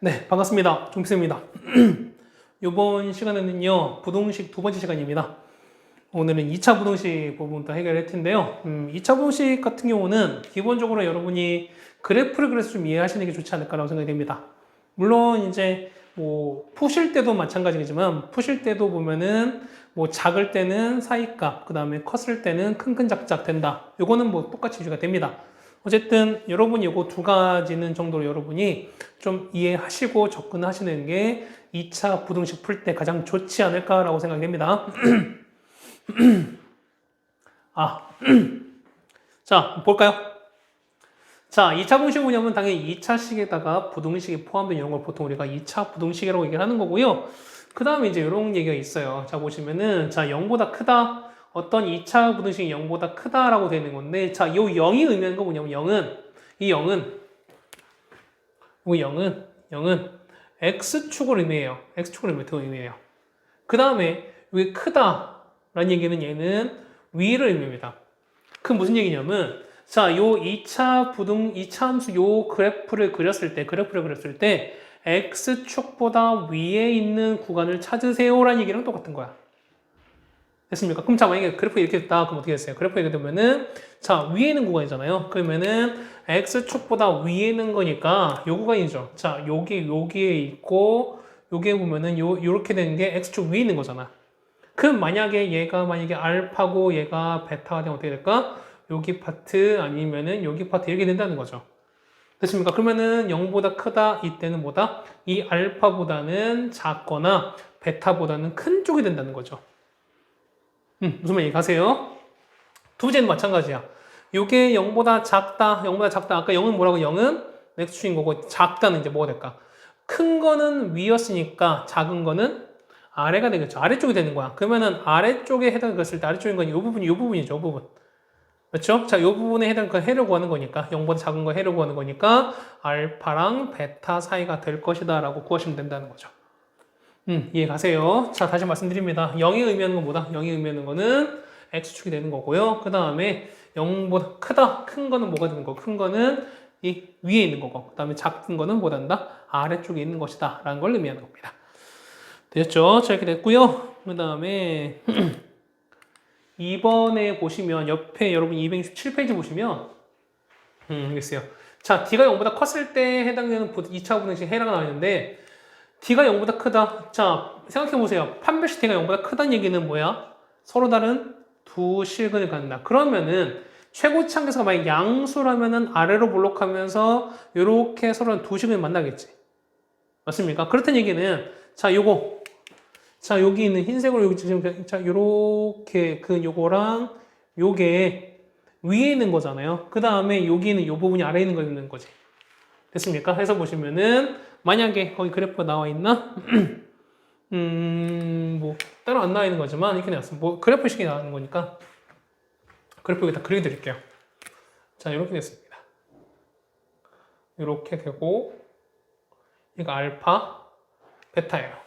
네, 반갑습니다. 종쌤입니다. 이번 시간에는요, 부동식 두 번째 시간입니다. 오늘은 2차 부동식 부분부터 해결할 텐데요. 2차 부동식 같은 경우는 기본적으로 여러분이 그래프를 그려서 좀 이해하시는 게 좋지 않을까라고 생각이 됩니다. 물론 이제 뭐 푸실 때도 마찬가지겠지만 푸실 때도 보면은 뭐 작을 때는 사이값, 그 다음에 컸을 때는 큰큰 작작 된다. 요거는 뭐 똑같이 유지가 됩니다. 어쨌든 여러분이 요거 두 가지는 정도로 여러분이 좀 이해하시고 접근하시는 게 2차 부등식 풀 때 가장 좋지 않을까라고 생각이 됩니다. 자, 볼까요? 자, 2차 부등식 뭐냐면 당연히 2차식에다가 부등식이 포함된 이런 걸 보통 우리가 2차 부등식이라고 얘기를 하는 거고요. 그 다음에 이제 이런 얘기가 있어요. 자, 보시면은, 자, 0보다 크다. 어떤 2차 부등식이 0보다 크다라고 되는 건데, 자, 요 0이 의미하는 거 뭐냐면 0은, 이 0은, 이 0은 X축을 의미해요. X축을 의미해요. 그 다음에 왜 크다라는 얘기는 얘는 위를 의미합니다. 그 무슨 얘기냐면, 자, 요 2차 함수 요 그래프를 그렸을 때, X축보다 위에 있는 구간을 찾으세요라는 얘기랑 똑같은 거야. 됐습니까? 그럼 자, 만약에 그래프 이렇게 됐다. 그럼 어떻게 됐어요? 그래프 이렇게 되면은, 자, 위에 있는 구간이잖아요. 그러면은, X축보다 위에 있는 거니까, 요 구간이죠. 자, 여기에 있고, 여기에 보면은, 요렇게 되는 게 X축 위에 있는 거잖아. 그럼 만약에 알파고 얘가 베타가 되면 어떻게 될까? 여기 파트 아니면은 여기 파트 이렇게 된다는 거죠. 됐습니까? 그러면은 0보다 크다 이때는 뭐다? 이 알파보다는 작거나 베타보다는 큰 쪽이 된다는 거죠. 무슨 말인지 가세요? 두 번째는 마찬가지야. 요게 0보다 작다. 아까 0은 뭐라고? 0은 X축인 거고 작다는 이제 뭐가 될까? 큰 거는 위였으니까 작은 거는 아래가 되겠죠. 아래쪽이 되는 거야. 그러면은 아래쪽에 해당했을 때 아래쪽인 건 이 부분이 요 부분이죠. 요 부분. 그렇죠? 자, 요 부분에 해당한 그 해를 구하는 거니까 0보다 작은 거 해를 구하는 거니까 알파랑 베타 사이가 될 것이다 라고 구하시면 된다는 거죠. 이해 가세요? 자, 다시 말씀드립니다. 0이 의미하는 건 뭐다? 0이 의미하는 거는 X축이 되는 거고요. 그 다음에 0보다 크다. 큰 거는 뭐가 되는 거? 큰 거는 이 위에 있는 거고. 그 다음에 작은 거는 뭐다 한다? 아래쪽에 있는 것이다. 라는 걸 의미하는 겁니다. 됐죠? 자, 이렇게 됐고요. 그 다음에 2번에 보시면 옆에 여러분 267페이지 보시면 알겠어요. 자, D가 0보다 컸을 때 해당되는 2차 부등식 해라가 나왔는데 D가 0보다 크다. 자, 생각해보세요. 판별식 D가 0보다 크다는 얘기는 뭐야? 서로 다른 두 실근을 갖는다. 그러면은 최고치 한계수가 만약 양수라면은 아래로 볼록하면서 이렇게 서로 두 실근을 만나겠지. 맞습니까? 그렇다는 얘기는 자, 자, 여기 있는 흰색으로 여기 지금 자, 요렇게 요거랑 요게 위에 있는 거잖아요. 그 다음에 여기 있는 요 부분이 아래에 있는 거지. 됐습니까? 해서 보시면은 만약에 거기 그래프가 나와 있나? 뭐 따로 안 나와 있는 거지만 이렇게 나왔어. 뭐 그래프식이 나오는 거니까 그래프 여기다 그려드릴게요. 자, 이렇게 됐습니다. 이렇게 되고 이거 알파, 베타예요.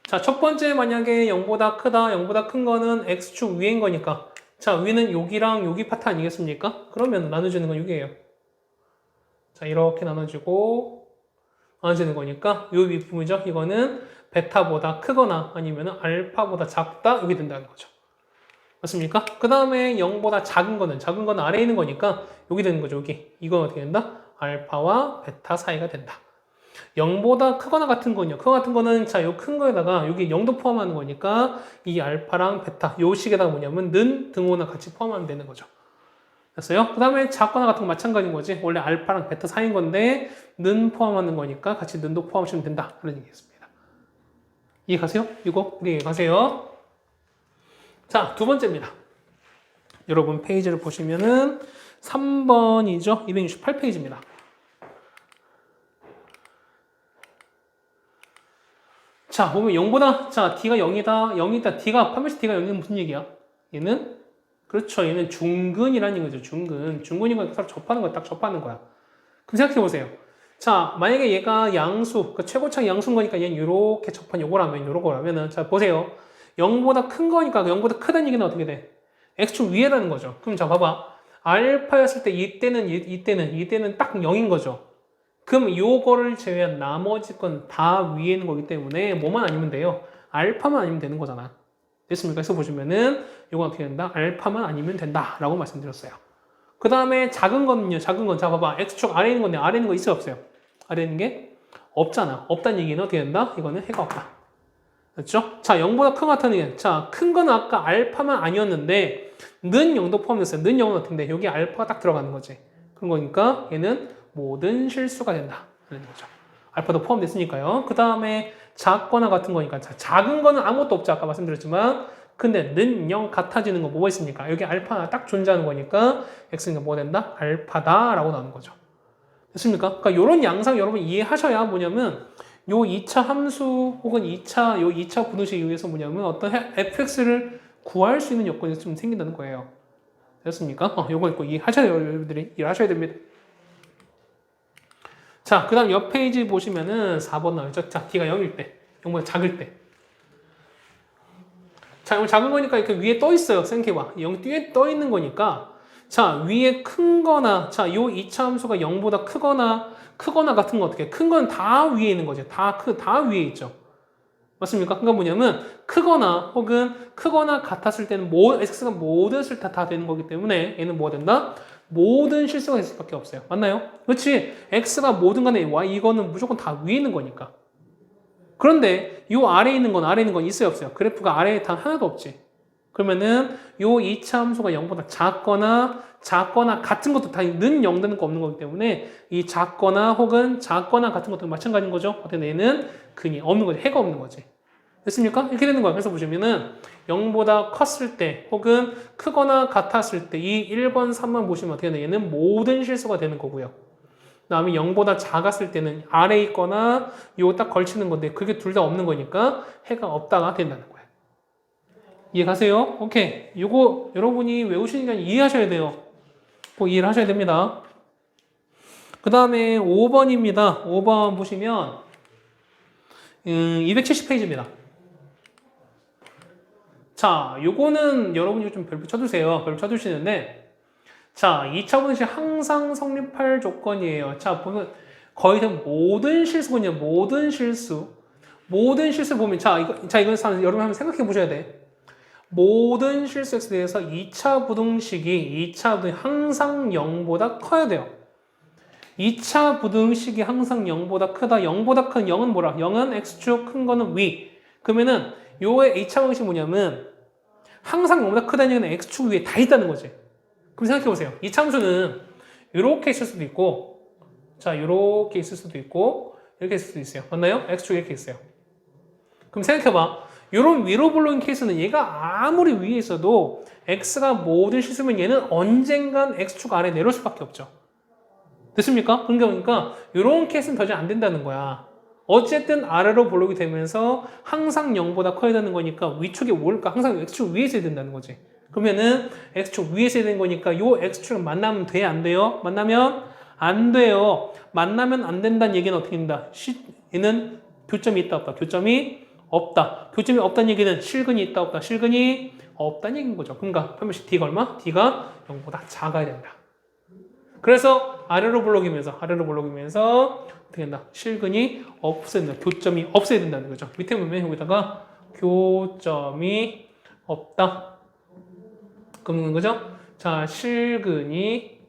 자, 첫 번째 만약에 0보다 크다, 0보다 큰 거는 X축 위인 거니까 자, 위는 여기랑 여기 파트 아니겠습니까? 그러면 나눠주는 건 6이에요. 자, 이렇게 나눠지는 거니까 요 윗부분이죠. 이거는 베타보다 크거나 아니면 알파보다 작다 이렇게 된다는 거죠. 맞습니까? 그 다음에 0보다 작은 거는 아래에 있는 거니까 여기 되는 거죠. 여기. 이건 어떻게 된다? 알파와 베타 사이가 된다. 0보다 크거나 같은 거는요. 그거 같은 거는 자, 요 큰 거에다가 여기 0도 포함하는 거니까 이 알파랑 베타 요 식에다가 뭐냐면 는 등호나 같이 포함하면 되는 거죠. 됐어요? 그 다음에 작거나 같은 거 마찬가지인 거지. 원래 알파랑 베타 사이인 건데 는 포함하는 거니까 같이 는도 포함하시면 된다. 그런 얘기겠습니다. 이해 가세요? 이거 우리 이해 가세요? 자, 두 번째입니다. 여러분 페이지를 보시면은 3번이죠. 268페이지입니다. 자, 보면 0보다, 자, D가 0이다, 판별식 D가 0이면 무슨 얘기야? 얘는, 그렇죠. 얘는 중근이라는 거죠. 중근인 거니까 서로 접하는 거야. 딱 접하는 거야. 그럼 생각해 보세요. 자, 만약에 얘가 양수, 그 최고차이 양수인 거니까 얘는 요렇게 접한 요거라면은, 자, 보세요. 0보다 큰 거니까 0보다 크다는 얘기는 어떻게 돼? X축 위에라는 거죠. 그럼 자, 봐봐. 알파였을 때 이때는 딱 0인 거죠. 그럼 요거를 제외한 나머지 건 다 위에 있는 거기 때문에 뭐만 아니면 돼요? 알파만 아니면 되는 거잖아. 됐습니까? 그래서 보시면은 요건 어떻게 된다? 알파만 아니면 된다라고 말씀드렸어요. 그 다음에 작은 거는요. 작은 건 자 봐봐. x축 아래에 있는 건데 아래에 있는 거 있어요 없어요? 아래에 있는 게 없잖아. 없다는 얘기는 어떻게 된다? 이거는 해가 없다. 그렇죠? 자 0보다 큰 거 같다는 얘기는 자 큰 거는 아까 알파만 아니었는데 는 0도 포함됐어요. 는 0은 어떤데 여기 알파가 딱 들어가는 거지. 그런 거니까 얘는 모든 실수가 된다. 그런 거죠. 알파도 포함됐으니까요. 그 다음에 작거나 같은 거니까 자, 작은 거는 아무것도 없죠. 아까 말씀드렸지만 근데 는 0 같아지는 거 뭐가 있습니까? 여기 알파가 딱 존재하는 거니까 x는 뭐가 된다? 알파다라고 나오는 거죠. 됐습니까? 그러니까 이런 양상 여러분 이해하셔야 뭐냐면 요 2차 함수 혹은 2차 부등식 이용해서 뭐냐면 어떤 fx를 구할 수 있는 여건이 좀 생긴다는 거예요. 됐습니까? 요거 있고 이해하셔야 돼요. 여러분들이 이해하셔야 됩니다. 자, 그 다음 옆 페이지 보시면은 4번 나오죠. 자, D가 0일 때. 0보다 작을 때. 자, 이거 작은 거니까 이렇게 위에 떠 있어요. 생각해봐. 0 뒤에 떠 있는 거니까. 자, 위에 큰 거나, 자, 요 2차 함수가 0보다 크거나 같은 거 어떻게? 큰 건 다 위에 있는 거죠. 다 위에 있죠. 맞습니까? 그러니까 뭐냐면, 크거나 혹은 크거나 같았을 때는 x가 모든 수를 다 되는 거기 때문에 얘는 뭐가 된다? 모든 실수가 있을 수밖에 없어요. 맞나요? 그렇지? x가 모든 간에 y 이거는 무조건 다 위에 있는 거니까. 그런데 요 아래에 있는 건 있어요 없어요? 그래프가 아래에 단 하나도 없지. 그러면은 요 2차 함수가 0보다 작거나 같은 것도 다 는 0 되는 거 없는 거기 때문에 이 작거나 혹은 작거나 같은 것도 마찬가지인 거죠. 어떤 얘는 근이 없는 거지. 해가 없는 거지. 됐습니까? 이렇게 되는 거야. 그래서 보시면은 0보다 컸을 때 혹은 크거나 같았을 때 이 1번, 3번 보시면 어떻게 되나 얘는 모든 실수가 되는 거고요. 그 다음에 0보다 작았을 때는 아래에 있거나 요거 딱 걸치는 건데 그게 둘 다 없는 거니까 해가 없다가 된다는 거예요. 이해가세요? 오케이. 요거 여러분이 외우시는 게 아니라 이해하셔야 돼요. 꼭 이해를 하셔야 됩니다. 그 다음에 5번입니다. 5번 보시면 270페이지입니다. 자, 요거는 여러분이 좀 별표 쳐주세요. 별표 쳐주시는데 자, 2차 분식 항상 성립할 조건이에요. 자, 보면 거의 모든 실수군요. 모든 실수 보면 이건 여러분 한번 생각해 보셔야 돼. 모든 실수 x에 대해서 2차 부등식이 항상 0보다 커야 돼요. 2차 부등식이 항상 0보다 크다. 0보다 큰 0은 뭐라? 0은 x축 큰 거는 위. 그러면은 요의 2차 방식이 뭐냐면 항상 0보다 크다는 얘기는 x축 위에 다 있다는 거지. 그럼 생각해 보세요. 이 참수는 이렇게 있을 수도 있고, 자, 이렇게 있을 수도 있고, 이렇게 있을 수도 있어요. 맞나요? x축 이렇게 있어요. 그럼 생각해봐. 이런 위로 불러온 케이스는 얘가 아무리 위에 있어도 x가 모든 실수면 얘는 언젠간 x축 아래 내려올 수밖에 없죠. 됐습니까? 그러니까 이런 케이스는 더 이상 안 된다는 거야. 어쨌든 아래로 볼록이 되면서 항상 0보다 커야 되는 거니까 위축이 뭘까? 항상 x축 위에 있어야 된다는 거지. 그러면은 x축 위에 있어야 되는 거니까 요 x축을 만나면 돼? 안 돼요? 만나면 안 돼요. 만나면 안 된다는 얘기는 어떻게 된다? 얘는 교점이 있다 없다? 교점이 없다. 교점이 없다는 얘기는 실근이 있다 없다? 실근이 없다는 얘기인 거죠. 그러니까 표면식 d가 얼마? d가 0보다 작아야 된다. 그래서 아래로 볼록이면서 어떻게 된다? 실근이 없어야 된다. 교점이 없어야 된다는 거죠. 밑에 보면 여기다가 교점이 없다. 그러는 거죠? 자, 실근이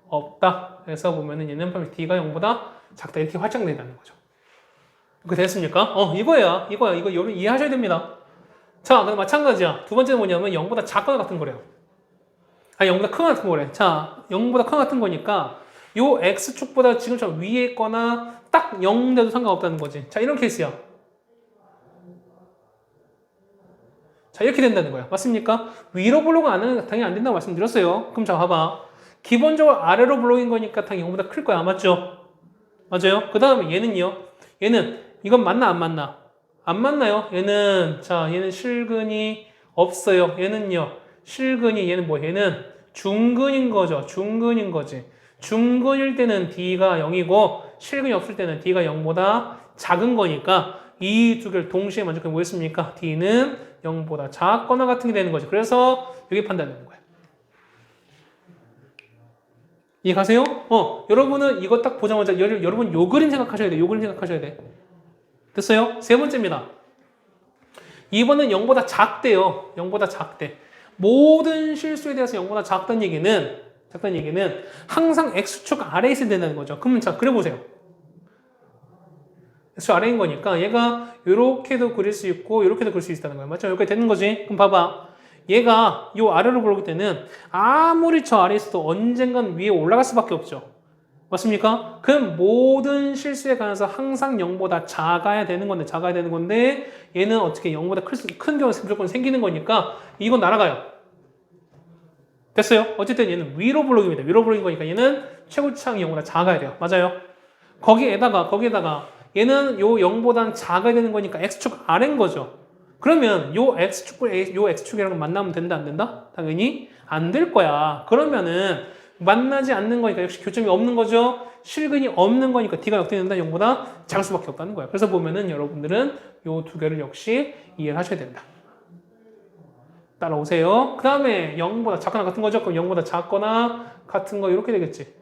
없다. 그래서 보면은 얘는 표면식 d가 0보다 작다. 이렇게 확장된다는 거죠. 그렇게 됐습니까? 이거야. 이거 여러분 이해하셔야 됩니다. 자, 그럼 마찬가지야. 두 번째는 뭐냐면 0보다 작거나 같은 거래요. 0보다 큰 같은 거래. 자, 0보다 큰 같은 거니까 요 x축보다 지금처럼 위에 있거나 딱 0 돼도 상관없다는 거지. 자, 이런 케이스야. 자, 이렇게 된다는 거야. 맞습니까? 위로 블록은 당연히 안 된다고 말씀드렸어요. 그럼 자, 봐봐. 기본적으로 아래로 블록인 거니까 당연히 0보다 클 거야. 맞죠? 맞아요? 그 다음에 얘는요. 얘는 이건 맞나 안 맞나? 안 맞나요? 얘는 실근이 없어요. 얘는요. 실근이 얘는 뭐? 얘는 중근인 거죠. 중근인 거지. 중근일 때는 D가 0이고 실근이 없을 때는 D가 0보다 작은 거니까 이 두 개를 동시에 만족하면 뭐였습니까? D는 0보다 작거나 같은 게 되는 거죠. 그래서 여기 판단되는 거예요. 이해 가세요? 여러분은 이거 딱 보자마자 여러분 요 그림 생각하셔야 돼. 요 그림 생각하셔야 돼. 됐어요? 세 번째입니다. 2번은 0보다 작대요. 0보다 작대. 모든 실수에 대해서 0보다 작다는 얘기는 항상 x축 아래에 있어야 된다는 거죠. 그러면 자, 그려보세요. x축 아래인 거니까 얘가 이렇게도 그릴 수 있고 이렇게도 그릴 수 있다는 거예요. 맞죠? 이렇게 되는 거지. 그럼 봐봐. 얘가 요 아래로 볼을 때는 아무리 저 아래에 있어도 언젠간 위에 올라갈 수밖에 없죠. 맞습니까? 그럼 모든 실수에 관해서 항상 0보다 작아야 되는 건데 얘는 어떻게 0보다 큰 경우에 무조건 생기는 거니까 이건 날아가요. 됐어요? 어쨌든 얘는 위로 블록입니다. 위로 블록인 거니까 얘는 최고치항이 0보다 작아야 돼요. 맞아요? 거기에다가 얘는 요 0보다는 작아야 되는 거니까 x축 아래인 거죠. 그러면 요 x축이랑 만나면 된다, 안 된다? 당연히 안 될 거야. 그러면은 만나지 않는 거니까 역시 교점이 없는 거죠. 실근이 없는 거니까 d가 역대된다 0보다 작을 수밖에 없다는 거야. 그래서 보면은 여러분들은 요 두 개를 역시 이해를 하셔야 된다. 따라오세요. 그 다음에 0보다 작거나 같은 거죠. 그럼 0보다 작거나 같은 거 이렇게 되겠지.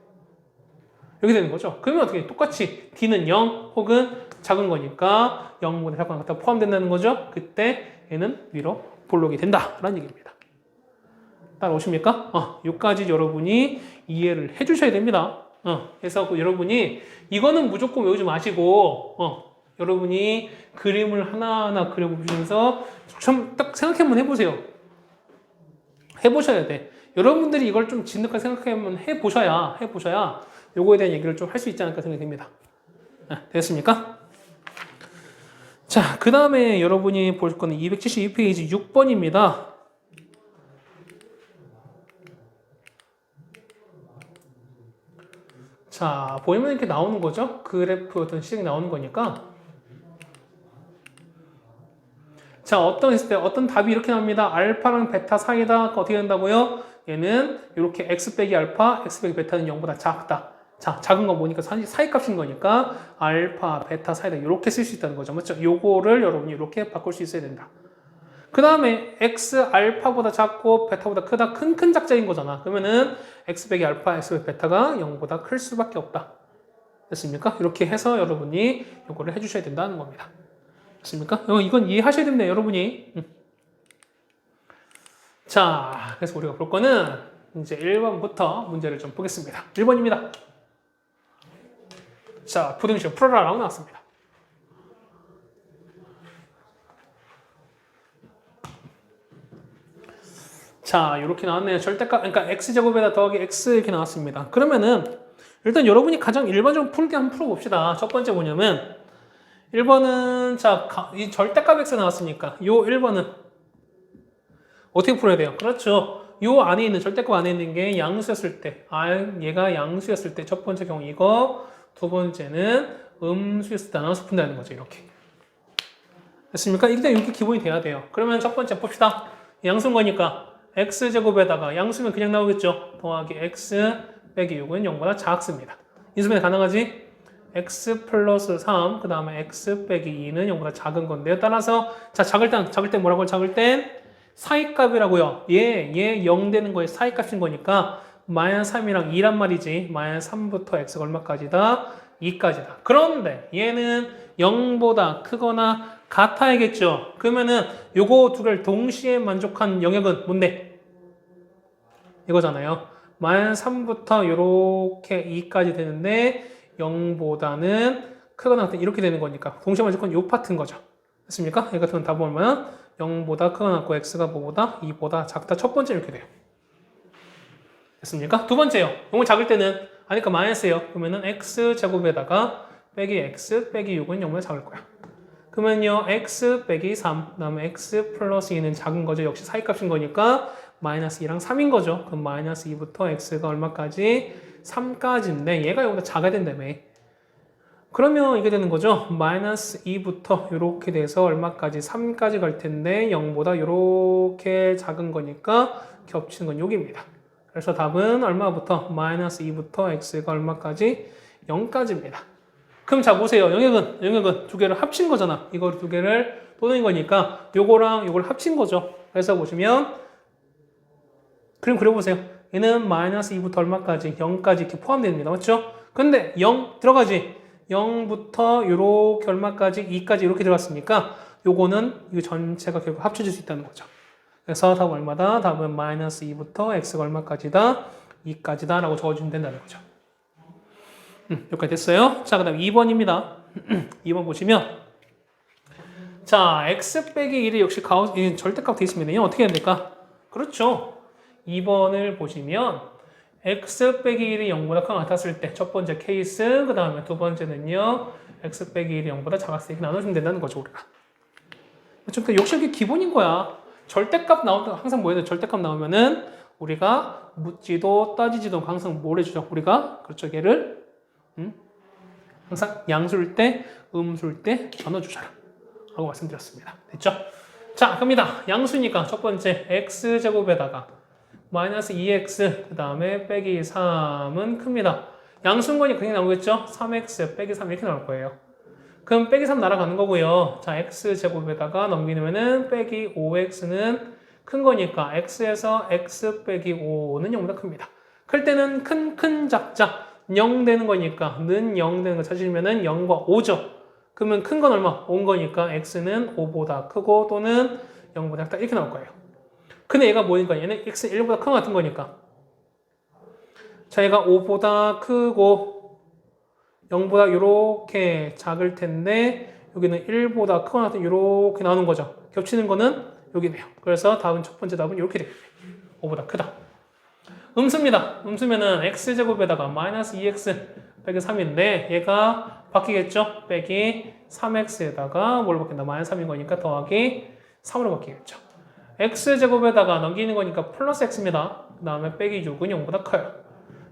이렇게 되는 거죠. 그러면 어떻게 똑같이 d는 0 혹은 작은 거니까 0보다 작거나 같다 포함된다는 거죠. 그때 얘는 위로 볼록이 된다라는 얘기입니다. 따라오십니까? 여기까지 여러분이 이해를 해주셔야 됩니다. 그래서 여러분이 이거는 무조건 외우지 마시고 여러분이 그림을 하나하나 그려보시면서 좀 딱 생각해 한번 해보세요. 해보셔야 돼. 여러분들이 이걸 좀 진득하게 생각해 한번 해보셔야 요거에 대한 얘기를 좀 할 수 있지 않을까 생각이 듭니다. 됐습니까? 자, 그 다음에 여러분이 볼 거는 272페이지 6번입니다. 자, 보이면 이렇게 나오는 거죠? 그래프 어떤 시각이 나오는 거니까. 자, 어떤 답이 이렇게 나옵니다. 알파랑 베타 사이다. 어떻게 된다고요? 얘는 이렇게 x 빼기 알파, x 빼기 베타는 0보다 작다. 자, 작은 거 보니까 사이 값인 거니까 알파, 베타 사이다. 이렇게 쓸 수 있다는 거죠. 맞죠? 요거를 여러분이 이렇게 바꿀 수 있어야 된다. 그 다음에 x 알파보다 작고 베타보다 크다. 큰 작자인 거잖아. 그러면은 x 빼기 알파, x 빼기 베타가 0보다 클 수밖에 없다. 됐습니까? 이렇게 해서 여러분이 이거를 해주셔야 된다는 겁니다. 됐습니까? 이건 이해하셔야 됩니다. 여러분이. 자, 그래서 우리가 볼 거는 이제 1번부터 문제를 좀 보겠습니다. 1번입니다. 자, 부등식 풀어라라고 나왔습니다. 자, 이렇게 나왔네요. 절대값, 그러니까 x제곱에다 더하기 x 이렇게 나왔습니다. 그러면은 일단 여러분이 가장 일반적으로 풀게 한번 풀어봅시다. 첫 번째 뭐냐면 1번은 자, 이 절대값 x 나왔으니까 요 1번은 어떻게 풀어야 돼요? 그렇죠. 요 안에 있는 절대값 안에 있는 게 양수였을 때, 얘가 양수였을 때 첫 번째 경우 이거, 두 번째는 음수였을 때 나눠서 푼다는 거죠. 이렇게. 됐습니까? 일단 이렇게 기본이 돼야 돼요. 그러면 첫 번째 봅시다. 양수인 거니까 x제곱에다가 양수면 그냥 나오겠죠. 더하기 x 빼기 6은 0보다 작습니다. 인수분해 가능하지? x 플러스 3, 그 다음에 x 빼기 2는 0보다 작은 건데요. 따라서 자, 작을 땐 뭐라고요? 작을 땐 사이값이라고요. 얘 0 되는 거에 사이값인 거니까 마이너스 3이랑 2란 말이지. 마이너스 3부터 x가 얼마까지다? 2까지다. 그런데 얘는 0보다 크거나 같아야겠죠. 그러면은 요거 두 개를 동시에 만족한 영역은 뭔데? 이거잖아요. 마이너스 3부터 요렇게 2까지 되는데 0보다는 크거나 같은 이렇게 되는 거니까 동시에 만족한 요 파트인 거죠. 됐습니까? 얘 같은 답은 얼마나? 0보다 크거나 같고 x가 뭐보다? 2보다 작다. 첫 번째 이렇게 돼요. 됐습니까? 두 번째요. 요거 작을 때는 하니까 마이너스예요. 그러면은 x제곱에다가 빼기 x 빼기 6은 0보다 작을 거야. 그러면요 x 빼기 3, 그 다음에 x 플러스 2는 작은 거죠. 역시 사이값인 거니까 마이너스 2랑 3인 거죠. 그럼 마이너스 2부터 x가 얼마까지? 3까지인데 얘가 여기보다 작아야 된다며. 그러면 이게 되는 거죠. 마이너스 2부터 이렇게 돼서 얼마까지? 3까지 갈 텐데 0보다 이렇게 작은 거니까 겹치는 건 여기입니다. 그래서 답은 얼마부터? 마이너스 2부터 x가 얼마까지? 0까지입니다. 그럼 자 보세요. 영역은 두 개를 합친 거잖아. 이거 두 개를 또는 거니까 요거랑 요걸 합친 거죠. 그래서 보시면 그림 그려보세요. 얘는 마이너스 2부터 얼마까지? 0까지 이렇게 포함됩니다. 맞죠? 근데 0 들어가지? 0부터 요렇게 얼마까지? 2까지 이렇게 들어갔으니까 요거는 이 전체가 결국 합쳐질 수 있다는 거죠. 그래서 답은 얼마다? 답은 마이너스 2부터 x가 얼마까지다? 2까지다 라고 적어주면 된다는 거죠. 여기까지 됐어요. 자, 그 다음 2번입니다. 2번 보시면 자, x 빼기 1이 역시 절대값 되어 있습니다. 이건 어떻게 해야 될까? 그렇죠. 2번을 보시면 x 빼기 1이 0보다 크거나 같았을 때 첫 번째 케이스, 그 다음에 두 번째는요 x 빼기 1이 0보다 작았을 때 이렇게 나눠주면 된다는 거죠, 우리가. 그러니까 역시 이게 기본인 거야. 절대값 나온다. 항상 뭐 해야 돼? 절대값 나오면은 우리가 묻지도 따지지도 항상 뭘 해주죠? 우리가 그렇죠, 얘를 항상 양수일 때, 음수일 때 나눠주잖아 라고 말씀드렸습니다. 됐죠? 자, 갑니다. 양수니까 첫 번째 x제곱에다가 마이너스 2x 그 다음에 빼기 3은 큽니다. 양수인 거니까 그냥 나오겠죠? 3x 빼기 3 이렇게 나올 거예요. 그럼 빼기 3 날아가는 거고요. 자, x제곱에다가 넘기면은 빼기 5x는 큰 거니까 x에서 x 빼기 5는 0보다 큽니다. 클 때는 큰 작자 0 되는 거니까 는 0 되는 거 찾으시면은 0과 5죠. 그러면 큰 건 얼마? 5인 거니까 x는 5보다 크고 또는 0보다 작다 이렇게 나올 거예요. 근데 얘가 뭐니까 얘는 x 1보다 큰 거 같은 거니까 자, 얘가 5보다 크고 0보다 이렇게 작을 텐데 여기는 1보다 크거나 같은 이렇게 나오는 거죠. 겹치는 거는 여기네요. 그래서 답은 첫 번째 답은 이렇게 되겠네요. 5보다 크다. 음수입니다. 음수면은 x제곱에다가 마이너스 2x 빼기 3인데 얘가 바뀌겠죠? 빼기 3x에다가 뭘 바뀐다? 마이너스 3인 거니까 더하기 3으로 바뀌겠죠. x제곱에다가 넘기는 거니까 플러스 x입니다. 그 다음에 빼기 6은 0보다 커요.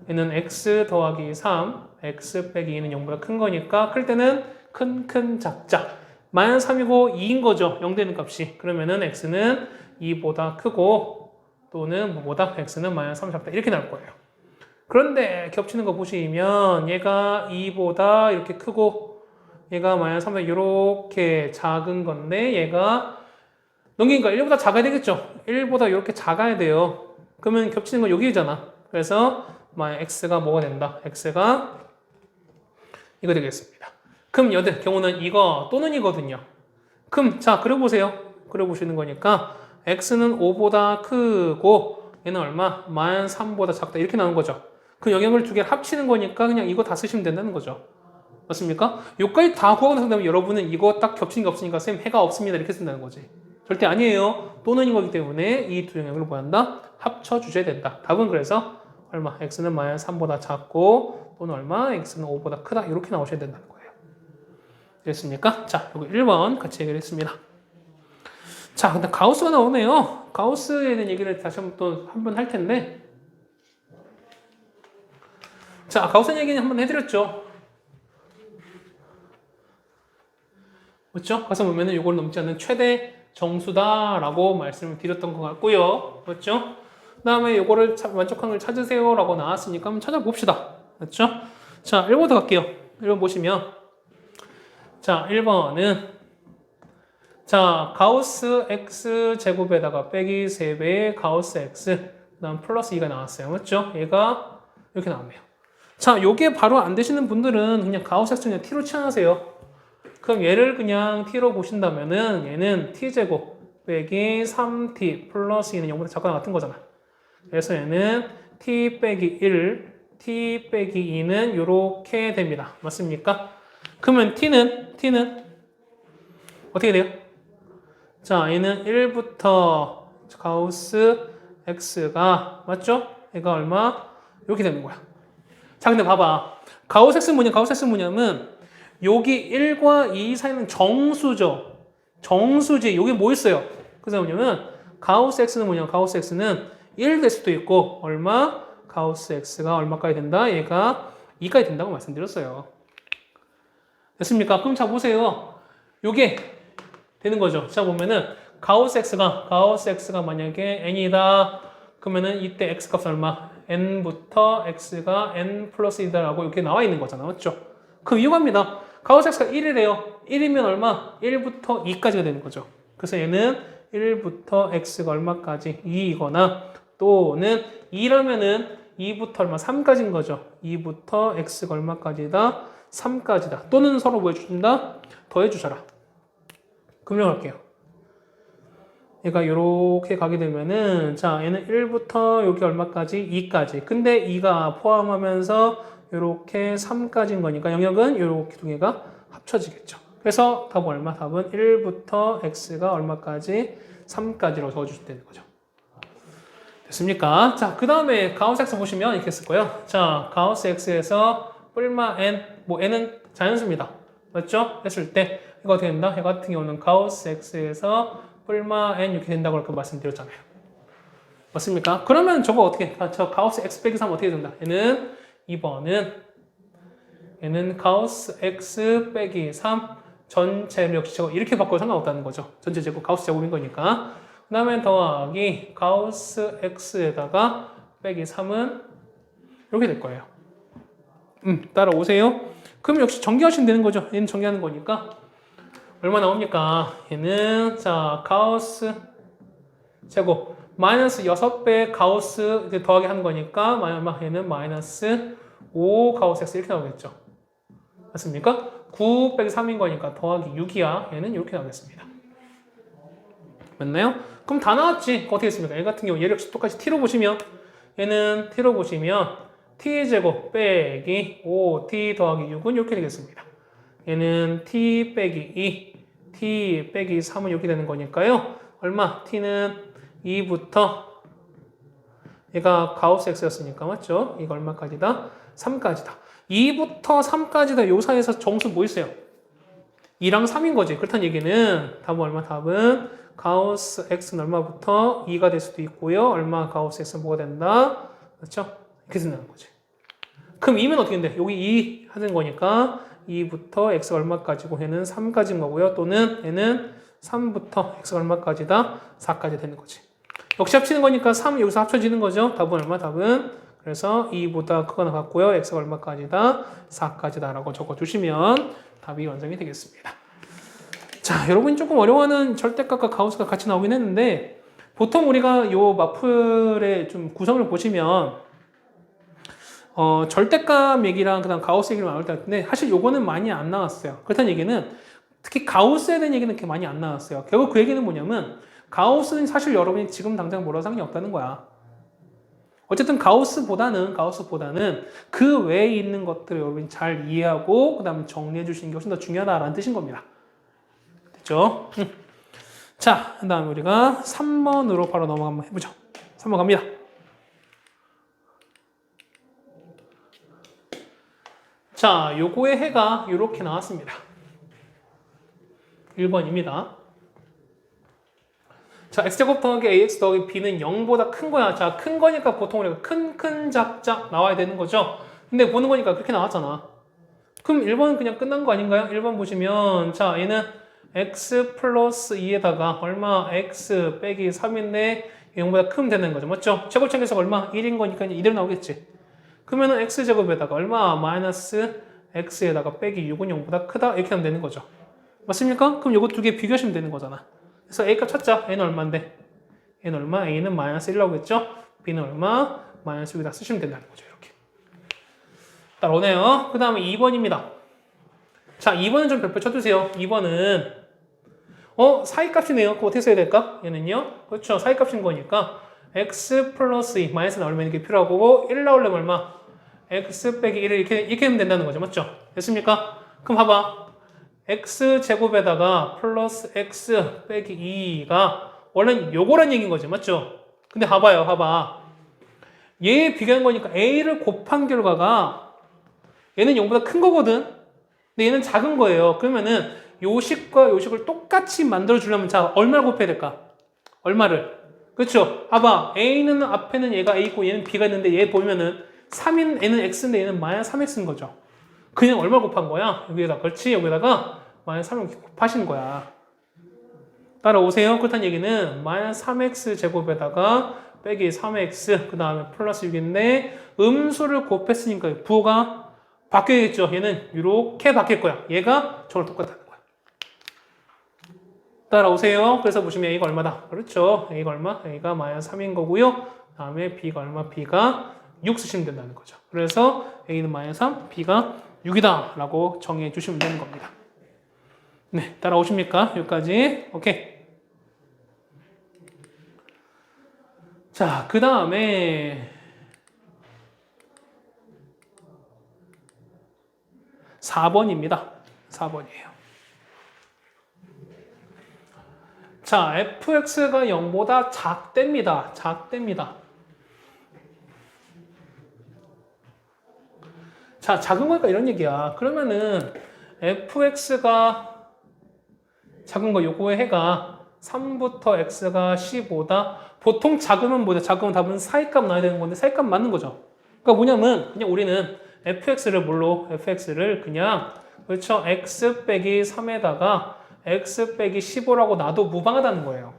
얘는 x 더하기 3, x 빼기 2는 0보다 큰 거니까 클 때는 큰 작자 마이너스 3이고 2인 거죠. 0 되는 값이. 그러면은 x는 2보다 크고 또는 뭐보다 x는 마이너스 3 작다 이렇게 나올 거예요. 그런데 겹치는 거 보시면 얘가 2보다 이렇게 크고 얘가 마이너스 3보다 이렇게 작은 건데 얘가 넘기니까 1보다 작아야 되겠죠. 1보다 이렇게 작아야 돼요. 그러면 겹치는 건 여기잖아. 그래서 x가 뭐가 된다? x가 이거 되겠습니다. 그럼 여덟 경우는 이거 또는 이거든요. 그럼 자 그려보세요. 그려보시는 거니까 x는 5보다 크고 얘는 얼마? 마이너스 3보다 작다 이렇게 나오는 거죠. 그 영역을 두 개를 합치는 거니까 그냥 이거 다 쓰시면 된다는 거죠. 맞습니까? 여기까지 다 구하고 나서 그다음에 여러분은 이거 딱 겹치는 게 없으니까 쌤 해가 없습니다 이렇게 쓴다는 거지. 절대 아니에요. 또는 이거기 때문에 이 두 영역을 뭐 한다? 합쳐주셔야 된다. 답은 그래서 얼마? x는 마이너스 3보다 작고 또는 얼마? x는 5보다 크다 이렇게 나오셔야 된다는 거예요. 됐습니까? 자, 여기 1번 같이 해결했습니다. 자, 근데 가우스가 나오네요. 가우스에 대한 얘기를 다시 한번 할 텐데 자, 가우스 얘기는 한번 해드렸죠. 그렇죠? 가서 보면은 이걸 넘지 않는 최대 정수다라고 말씀을 드렸던 것 같고요. 그렇죠? 그 다음에 이거를 만족한 걸 찾으세요 라고 나왔으니까 한번 찾아봅시다. 그렇죠? 자, 1번부터 갈게요. 1번 보시면 자, 1번은 자, 가우스 x 제곱에다가 빼기 3배의 가우스 x 그 다음 플러스 2가 나왔어요. 그렇죠? 얘가 이렇게 나왔네요. 자, 요게 바로 안 되시는 분들은 그냥 가우스 x 그냥 t로 치환하세요. 그럼 얘를 그냥 t로 보신다면은 얘는 t제곱 빼기 3t 플러스 2는 0보다 작거나 같은 거잖아. 그래서 얘는 t 빼기 1, t 빼기 2는 요렇게 됩니다. 맞습니까? 그러면 t는 어떻게 돼요? 자, 얘는 1부터 가우스 x가 맞죠? 얘가 얼마? 이렇게 되는 거야. 자, 근데 봐봐. 가우스 x는 뭐냐? 가우스 x는 뭐냐면 여기 1과 2 사이는 정수죠. 정수지. 여기 뭐 있어요? 그래서 뭐냐면 가우스 x는 뭐냐? 가우스 x는 1 될 수도 있고 얼마? 가우스 x가 얼마까지 된다? 얘가 2까지 된다고 말씀드렸어요. 됐습니까? 그럼 자 보세요. 요게 되는 거죠. 자 보면은 가우스 x가 만약에 n이다. 그러면은 이때 x 값은 얼마? n부터 x가 n 플러스 2다라고 이렇게 나와 있는 거잖아. 맞죠? 그럼 이용합니다. 가우스 x가 1이래요. 1이면 얼마? 1부터 2까지가 되는 거죠. 그래서 얘는 1부터 x가 얼마까지? 2이거나 또는 2라면은 2부터 얼마? 3까지인 거죠. 2부터 x가 얼마까지다? 3까지다. 또는 서로 뭐 해준다? 더해주셔라. 금명할게요. 얘가 이렇게 가게 되면은 자 얘는 1부터 여기 얼마까지? 2까지. 근데 2가 포함하면서 이렇게 3까지인 거니까 영역은 이렇게 두 개가 합쳐지겠죠. 그래서 답은 얼마? 답은 1부터 x가 얼마까지? 3까지로 적어주시면 되는 거죠. 됐습니까? 자, 그 다음에 가우스 x 보시면 이렇게 쓸 거예요. 자, 가우스 x에서 뿔마 n, 뭐 n은 자연수입니다. 맞죠? 했을 때 이거 어떻게 된다? 이 같은 경우는 가우스 x에서 뿔마 n 이렇게 된다고 이렇게 말씀드렸잖아요. 맞습니까? 그러면 저거 어떻게, 저 가우스 x 빼기 3 어떻게 된다? 얘는 2번은 얘는 가우스 x 빼기 3 전체를 역시 저거 이렇게 바꿔도 상관없다는 거죠. 전체 제곱 가우스 제곱인 거니까. 그 다음에 더하기 가우스 x에다가 빼기 3은 이렇게 될 거예요. 따라오세요. 그럼 역시 전개하시면 되는 거죠. 얘는 전개하는 거니까. 얼마 나옵니까? 얘는 자 가우스 제곱 마이너스 6배 가우스 이제 더하기 하는 거니까 얘는 마이너스 5 가우스 x 이렇게 나오겠죠. 맞습니까? 9 빼기 3인 거니까 더하기 6이야. 얘는 이렇게 나오겠습니다. 맞나요? 그럼 다 나왔지. 어떻게 했습니까? 얘 같은 경우 얘를 역시 똑같이 t로 보시면 얘는 t로 보시면 t제곱 빼기 5t 더하기 6은 이렇게 되겠습니다. 얘는 t 빼기 2, t 빼기 3은 이렇게 되는 거니까요. 얼마? t는 2부터 얘가 가우스 x였으니까 맞죠? 이거 얼마까지다? 3까지다. 2부터 3까지다. 요 사이에서 정수 뭐 있어요? 2랑 3인 거지. 그렇다는 얘기는 답은 얼마? 답은 가우스 x는 얼마부터 2가 될 수도 있고요. 얼마 가우스 x는 뭐가 된다? 그렇죠? 이렇게 된다는 거지. 그럼 2면 어떻게 된대? 여기 2 하는 거니까 2부터 x가 얼마까지고 얘는 3까지인 거고요. 또는 얘는 3부터 x가 얼마까지다? 4까지 되는 거지. 역시 합치는 거니까 3 여기서 합쳐지는 거죠. 답은 얼마? 답은 그래서 2보다 크거나 같고요. x가 얼마까지다? 4까지다 라고 적어주시면 답이 완성이 되겠습니다. 자, 여러분이 조금 어려워하는 절대값과 가우스가 같이 나오긴 했는데 보통 우리가 요 마플의 좀 구성을 보시면 절대값 얘기랑 그다음 가우스 얘기를 나올 때 같은데 사실 요거는 많이 안 나왔어요. 그렇다는 얘기는 특히 가우스에 대한 얘기는 그렇게 많이 안 나왔어요. 결국 그 얘기는 뭐냐면 가우스는 사실 여러분이 지금 당장 몰라도 상관이 없다는 거야. 어쨌든 가우스보다는 그 외에 있는 것들을 여러분이 잘 이해하고 그 다음에 정리해 주시는 게 훨씬 더 중요하다라는 뜻인 겁니다. 됐죠? 자, 그 다음에 우리가 3번으로 바로 넘어가 한번 해보죠. 3번 갑니다. 자, 요거의 해가 이렇게 나왔습니다. 1번입니다. 자, x제곱 더하기 ax 더하기 b는 0보다 큰 거야. 자, 큰 거니까 보통 우리가 큰, 작작 나와야 되는 거죠. 근데 보는 거니까 그렇게 나왔잖아. 그럼 1번은 그냥 끝난 거 아닌가요? 1번 보시면 자, 얘는 x 플러스 2에다가 얼마? x 빼기 3인데 0보다 크면 되는 거죠. 맞죠? 제곱창에서 얼마? 1인 거니까 이대로 나오겠지. 그러면은 x제곱에다가 얼마? 마이너스 x에다가 빼기 6은 0보다 크다. 이렇게 하면 되는 거죠. 맞습니까? 그럼 이거 두 개 비교하시면 되는 거잖아. 그래서 A값 찾자. A는 얼마인데? A는 얼마? A는 마이너스 1라고 했죠? B는 얼마? 마이너스 6에다 쓰시면 된다는 거죠. 이렇게. 따라오네요. 그 다음에 2번입니다. 자, 2번은 좀 별표 쳐주세요. 2번은 사이값이네요. 그거 어떻게 써야 될까? 얘는요? 그렇죠. 사이값인 거니까 x 플러스 2 마이너스는 얼마 이렇게 필요하고 1 나오려면 얼마? x 빼기 1을 이렇게 하면 된다는 거죠. 맞죠? 됐습니까? 그럼 봐봐. x제곱에다가 플러스 x 빼기 2가 원래는 요거란 얘기인 거지. 맞죠? 근데 봐봐. 얘 비교한 거니까 a를 곱한 결과가 얘는 0보다 큰 거거든? 근데 얘는 작은 거예요. 그러면은 요식과 요식을 똑같이 만들어 주려면 자, 얼마를 곱해야 될까? 얼마를? 그렇죠? 봐봐. a는 앞에는 얘가 a 있고 얘는 b가 있는데 얘 보면은 3인 얘는 x인데 얘는 마이너스 3x인 거죠. 그냥 얼마 곱한 거야? 여기에다 그렇지? 여기다가 마이너스 3을 곱하신 거야. 따라오세요. 그렇다는 얘기는 마이너스 3x 제곱에다가 빼기 3x 그 다음에 플러스 6인데 음수를 곱했으니까 부호가 바뀌겠죠. 얘는 이렇게 바뀔 거야. 얘가 저랑 똑같다는 거야. 따라오세요. 그래서 보시면 a가 얼마다? 그렇죠. a가 얼마? a가 마이너스 3인 거고요. 다음에 b가 얼마? b가 6 쓰시면 된다는 거죠. 그래서 a는 마이너스 3, b가 6이다 라고 정의해 주시면 되는 겁니다. 네, 따라오십니까? 여기까지. 오케이. 자, 그 다음에 4번입니다. 4번이에요. 자, fx가 0보다 작답니다. 작답니다. 자, 작은 거니까 이런 얘기야. 그러면은 fx가 작은 거 요거의 해가 3부터 x가 15다. 보통 작으면 뭐죠? 작으면 답은 사이값 나와야 되는 건데 사이값 맞는 거죠. 그러니까 뭐냐면 그냥 우리는 fx를 뭘로? fx를 그냥 그렇죠? x 빼기 3에다가 x 빼기 15라고 놔도 무방하다는 거예요.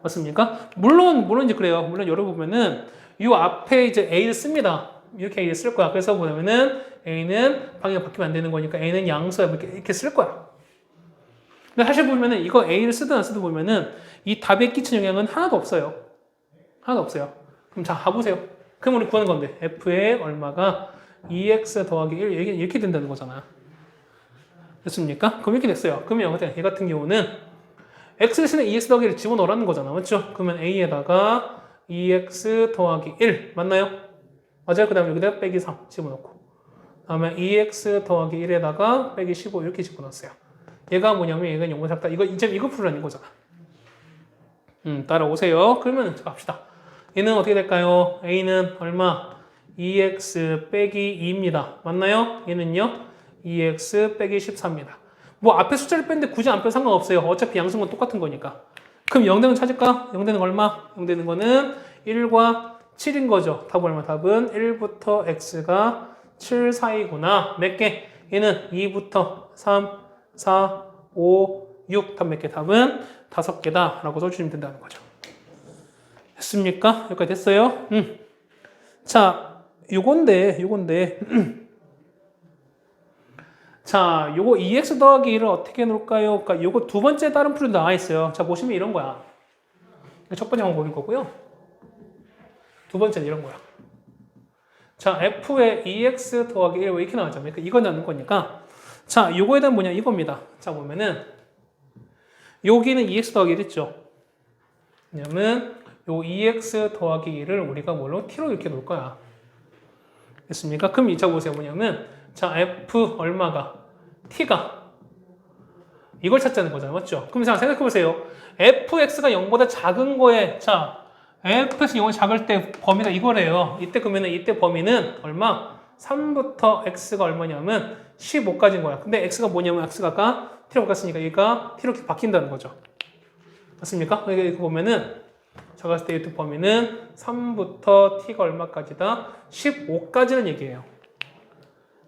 맞습니까? 물론 이제 그래요. 물론 열어보면은 이 앞에 이제 a를 씁니다. 이렇게 a를 쓸 거야. 그래서 뭐냐면은 a는 방향 바뀌면 안 되는 거니까 a는 양수야 이렇게 쓸 거야. 근데 사실 보면은 이거 a를 쓰든 안 쓰든 보면은 이 답에 끼친 영향은 하나도 없어요. 하나도 없어요. 그럼 자, 가보세요. 그럼 우리 구하는 건데 f의 얼마가 2x 더하기 1 이렇게 된다는 거잖아. 됐습니까? 그럼 이렇게 됐어요. 그러면 얘 같은 경우는 x 대신에 2x 더하기 1을 집어넣으라는 거잖아. 맞죠? 그러면 a에다가 2x 더하기 1 맞나요? 맞아요. 그 다음에 여기다 빼기 3 집어넣고 다음에 2x 더하기 1에다가 빼기 15 이렇게 집어넣었어요. 얘가 뭐냐면 얘가 0보다 작다. 이거 풀으라는 거잖아. 따라오세요. 그러면 갑시다. 얘는 어떻게 될까요? a는 얼마? 2x 빼기 2입니다. 맞나요? 얘는요? 2x 빼기 14입니다. 뭐 앞에 숫자를 뺐는데 굳이 안 빼도 상관없어요. 어차피 양수는 똑같은 거니까. 그럼 0되는 찾을까? 0되는 거 얼마? 0되는 거는 1과 7인 거죠. 답은 얼마? 답은 1부터 x가 7 사이구나. 몇 개? 얘는 2부터 3, 4, 5, 6. 답 몇 개? 답은 5개다. 라고 써주시면 된다는 거죠. 됐습니까? 여기까지 됐어요? 자, 요건데. 자, 요거 2x 더하기 1을 어떻게 놓을까요? 그러니까 요거 두 번째 다른 풀이 나와 있어요. 자, 보시면 이런 거야. 첫 번째 방법인 거고요. 두 번째는 이런 거야. 자, f의 2x 더하기 1 왜 이렇게 나왔잖아요. 이거 넣는 거니까. 자, 요거에 대한 뭐냐 이겁니다. 자, 보면은 여기는 2x 더하기 1 있죠. 왜냐면 요 2x 더하기 1을 우리가 뭘로? t로 이렇게 놓을 거야. 됐습니까? 그럼 이 차 보세요. 뭐냐면 자, f 얼마가? t가 이걸 찾자는 거잖아요. 맞죠? 그럼 자, 생각해 보세요. fx가 0보다 작은 거에 자, fx가 0보다 작을 때 범위가 이거래요. 이때 그러면 이때 범위는 얼마? 3부터 x가 얼마냐면 15까지인 거야. 근데 x가 뭐냐면 x가 아까 t로 바꿨으니까 얘가 t로 이렇게 바뀐다는 거죠. 맞습니까? 이거 보면은 제가 봤을 때 이 범위는 3부터 t가 얼마까지다? 15까지는 얘기예요.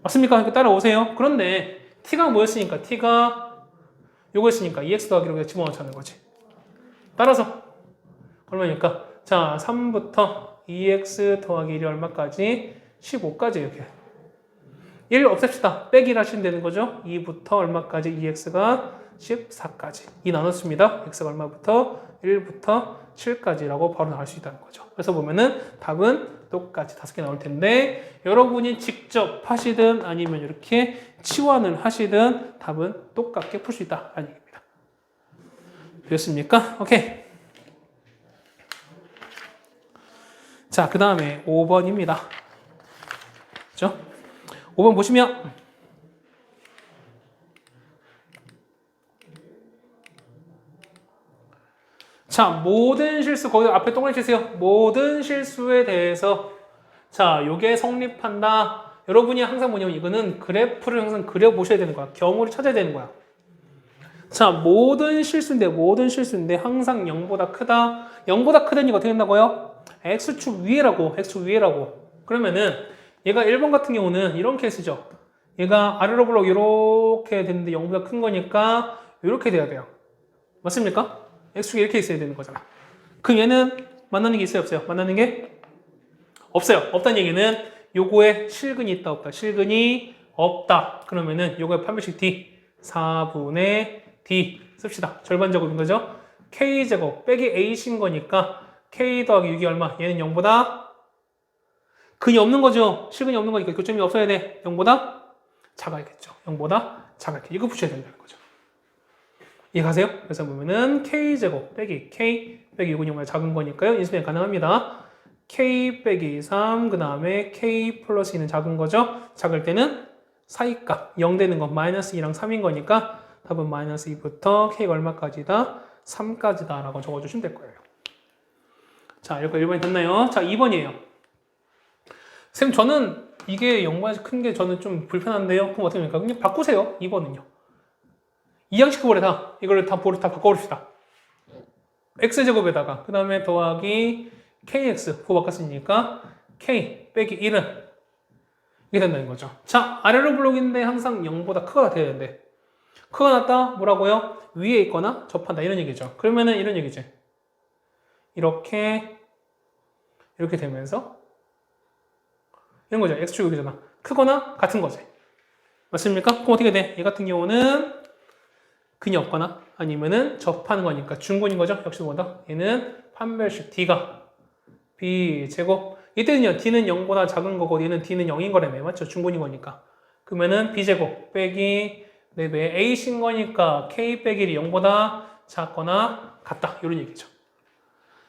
맞습니까? 이렇게 따라오세요. 그런데 t가 뭐였으니까? t가 요거였으니까 2x 더하기로 집어넣자는 거지. 따라서 얼마니까? 자, 3부터 2x 더하기 1이 얼마까지? 15까지 이렇게. 1 없앱시다. 빼기를 하시면 되는 거죠. 2부터 얼마까지? 2x가 14까지. 2 나눴습니다. x가 얼마부터? 1부터 7까지라고 바로 나올 수 있다는 거죠. 그래서 보면은 답은 똑같이 5개 나올 텐데 여러분이 직접 하시든 아니면 이렇게 치환을 하시든 답은 똑같게 풀 수 있다라는 얘기입니다. 되었습니까? 오케이. 자, 그 다음에 5번입니다. 그죠? 5번 보시면 자, 모든 실수, 거기 앞에 동그라미 치세요. 모든 실수에 대해서 자, 요게 성립한다. 여러분이 항상 뭐냐면 이거는 그래프를 항상 그려보셔야 되는 거야. 경우를 찾아야 되는 거야. 자, 모든 실수인데 항상 0보다 크다. 0보다 크다는 이거 어떻게 된다고요? x축 위에라고. 그러면은 얘가 1번 같은 경우는 이런 케이스죠. 얘가 아래로 볼록 이렇게 됐는데 0보다 큰 거니까 이렇게 돼야 돼요. 맞습니까? x축이 이렇게 있어야 되는 거잖아. 그럼 얘는 만나는 게 있어요, 없어요? 만나는 게 없어요. 없다는 얘기는 요거에 실근이 있다, 없다. 실근이 없다. 그러면은 요거에 판별식 d 4분의 d 씁시다. 절반 제곱인 거죠. k제곱 빼기 a신 거니까 K 더하기 6이 얼마? 얘는 0보다 근이 없는 거죠. 실근이 없는 거니까 교점이 없어야 돼. 0보다 작아야겠죠. 0보다 작아야겠죠. 이거 붙여야 된다는 거죠. 이해가세요? 그래서 보면은 K제곱 빼기 K 빼기 6은 0보다 작은 거니까요. 인수분해 가능합니다. K 빼기 3, 그 다음에 K 플러스 2는 작은 거죠. 작을 때는 사이값 0 되는 건 마이너스 2랑 3인 거니까 답은 마이너스 2부터 K가 얼마까지다? 3까지다 라고 적어주시면 될 거예요. 자, 여기까지 1번이 됐나요? 자, 2번이에요. 쌤, 저는 이게 0보다 큰 게 저는 좀 불편한데요. 그럼 어떻게 됩니까? 그냥 바꾸세요. 2번은요. 이항식급으로 다 이걸 다 바꿔봅시다. x제곱에다가 그 다음에 더하기 kx 그거 바꿨으니까 k 빼기 1은 이게 된다는 거죠. 자, 아래로 블록인데 항상 0보다 크거나 돼야 되는데 크거나 같다 뭐라고요? 위에 있거나 접한다 이런 얘기죠. 그러면은 이런 얘기지. 이렇게 되면서 이런 거죠. x축이잖아. 크거나 같은 거지. 맞습니까? 그럼 어떻게 돼? 얘 같은 경우는 근이 없거나 아니면은 접하는 거니까 중근인 거죠. 역시 뭐다? 얘는 판별식 d가 b제곱. 이때는요. d는 0보다 작은 거고 얘는 d는 0인 거라며. 맞죠? 중근인 거니까. 그러면은 b제곱 빼기 4배 a신 거니까 k 빼기 1이 0보다 작거나 같다. 이런 얘기죠.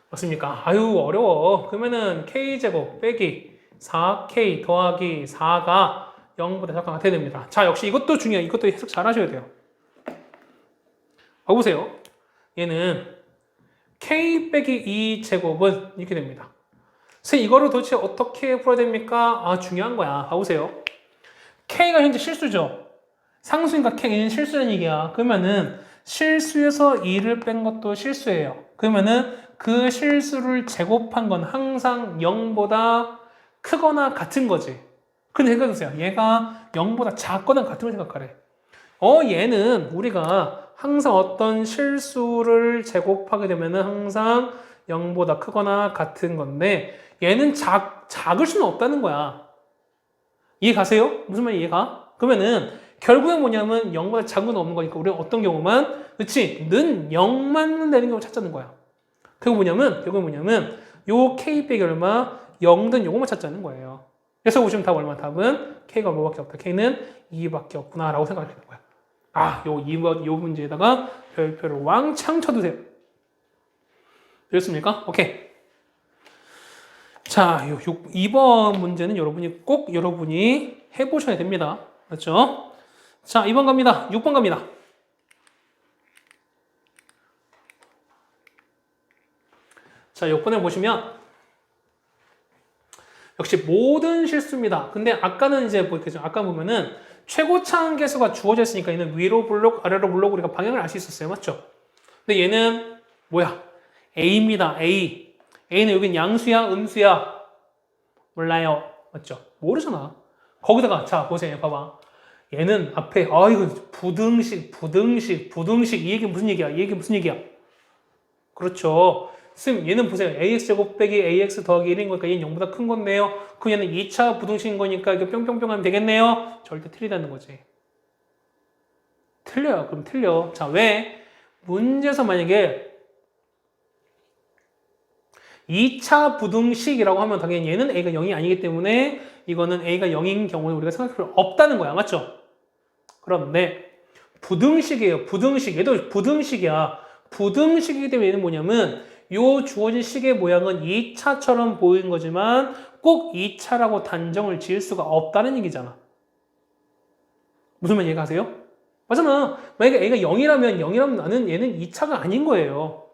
맞습니까? 아유 어려워. 그러면은 k제곱 빼기 4k 더하기 4가 0보다 작거나 같아야 됩니다. 자, 역시 이것도 중요해요. 이것도 해석 잘 하셔야 돼요. 봐보세요. 얘는 k 빼기 2제곱은 이렇게 됩니다. 그래서 이거를 도대체 어떻게 풀어야 됩니까? 아, 중요한 거야. 봐보세요. k가 현재 실수죠. 상수니까 k는 실수라는 얘기야. 그러면은 실수에서 2를 뺀 것도 실수예요. 그러면은 그 실수를 제곱한 건 항상 0보다 크거나 같은 거지. 근데 생각해보세요. 얘가 0보다 작거나 같은 걸 생각하래. 얘는 우리가 항상 어떤 실수를 제곱하게 되면은 항상 0보다 크거나 같은 건데 얘는 작을 수는 없다는 거야. 이해 가세요? 무슨 말인지 이해가? 그러면은 결국엔 뭐냐면 0보다 작은 건 없는 거니까 우리가 어떤 경우만 그치? 는 0만 되는 경우 찾자는 거야. 결국 뭐냐면 요 k 빼기 얼마? 0든 요거만 찾자는 거예요. 그래서 보시면 답 얼마? 답은 k가 뭐밖에 없다. k는 2밖에 없구나 라고 생각하는 거야. 아, 요 문제에다가 별표를 왕창 쳐두세요. 되셨습니까? 오케이. 자, 2번 문제는 여러분이 해보셔야 됩니다. 맞죠? 자, 2번 갑니다. 6번 갑니다. 자, 6번에 보시면 역시 모든 실수입니다. 근데 아까는 이제 아까 보면은 최고차항 계수가 주어져 있으니까 얘는 위로 블록, 아래로 블록 우리가 방향을 알 수 있었어요. 맞죠? 근데 얘는 뭐야? A입니다. A. A는 여긴 양수야? 음수야? 몰라요. 맞죠? 모르잖아. 거기다가 자 보세요. 봐봐. 얘는 앞에 이거 부등식 이 얘기 무슨 얘기야? 이 얘기 무슨 얘기야? 그렇죠. 쌤, 얘는 보세요. ax제곱 빼기 ax 더하기 1인 거니까 얘는 0보다 큰 건데요. 그럼 얘는 2차 부등식인 거니까 이거 뿅뿅뿅 하면 되겠네요. 절대 틀리다는 거지. 틀려요. 그럼 틀려. 자, 왜? 문제에서 만약에 2차 부등식이라고 하면 당연히 얘는 a가 0이 아니기 때문에 이거는 a가 0인 경우는 우리가 생각할 필요 없다는 거야. 맞죠? 그런데 부등식이에요. 부등식. 얘도 부등식이야. 부등식이기 때문에 얘는 뭐냐면 요 주어진 식의 모양은 2차처럼 보이는 거지만 꼭 2차라고 단정을 지을 수가 없다는 얘기잖아. 무슨 말인지 이해가세요? 맞잖아. 만약에 a가 0이라면 나는 얘는 2차가 아닌 거예요.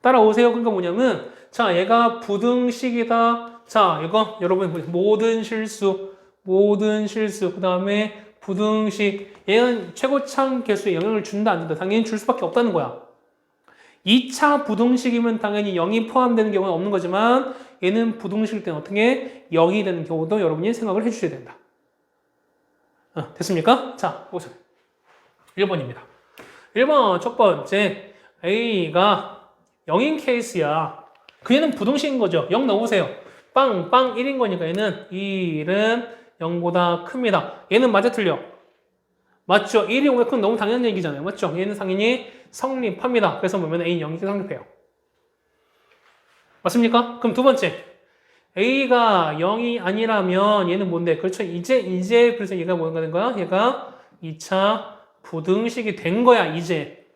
따라오세요. 그러니까 뭐냐면 자, 얘가 부등식이다. 자, 이거 여러분 모든 실수 그 다음에 부등식 얘는 최고차항 계수에 영향을 준다 안 준다? 당연히 줄 수밖에 없다는 거야. 2차 부등식이면 당연히 0이 포함되는 경우는 없는 거지만 얘는 부등식일 때는 어떻게 0이 되는 경우도 여러분이 생각을 해주셔야 된다. 됐습니까? 자, 보세요. 1번입니다. 1번 첫 번째 A가 0인 케이스야. 그 얘는 부등식인 거죠. 0 넣으세요. 빵 1인 거니까 얘는 1은 0보다 큽니다. 얘는 맞아 틀려? 맞죠? 1이 5가 큰 너무 당연한 얘기잖아요. 맞죠? 얘는 당연히 성립합니다. 그래서 보면 A는 0이 성립해요. 맞습니까? 그럼 두 번째. A가 0이 아니라면 얘는 뭔데? 그렇죠. 이제 그래서 얘가 뭐가 된 거야? 얘가 2차 부등식이 된 거야, 이제.